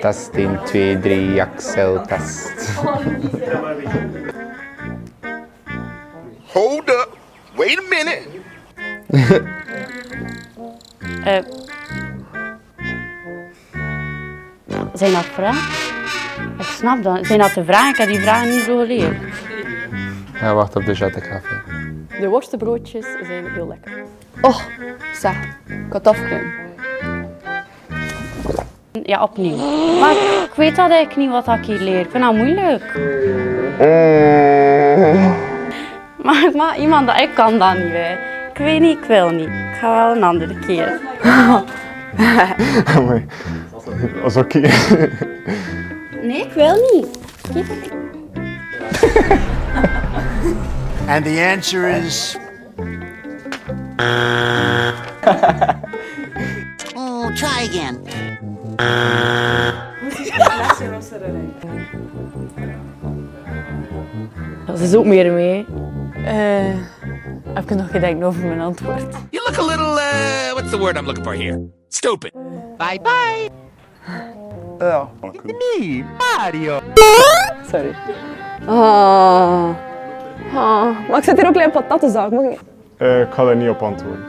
Test 1, 2, 3, Axel, test. Hold up. Wait a minute. Zijn dat vragen? Ik snap dat. Zijn dat de vragen? Ik heb die vragen niet zo geleerd. Ja, wacht op de chat, ik ga even. De worstenbroodjes zijn heel lekker. Oh, zeg. Ik had het afkruimen. Ja, opnieuw. Maar ik weet dat eigenlijk niet wat ik hier leer. Ik vind dat moeilijk. Maar iemand dat ik kan dat niet, hè. Ik weet niet, ik wil niet. Ik ga wel een andere keer. Dat is oké. Nee, ik wil niet. And the answer is... Oh, try again. Dat is ook meer mee. Heb ik nog gedacht over mijn antwoord? You look a little, what's the word I'm looking for here? Stupid. Bye bye. Ja. Sorry. Maar ik zit hier ook een patattenzaak. Mag ik... Ik ga er niet op antwoorden.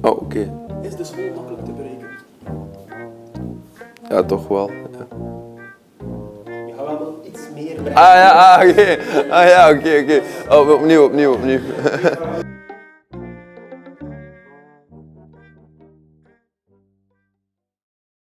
Oh, oké. Is de school makkelijk te berekenen? Ja, toch wel. Ja. Je gaat wel iets meer bereiken. Ah ja, oké. Ah ja, oké. Oh, opnieuw.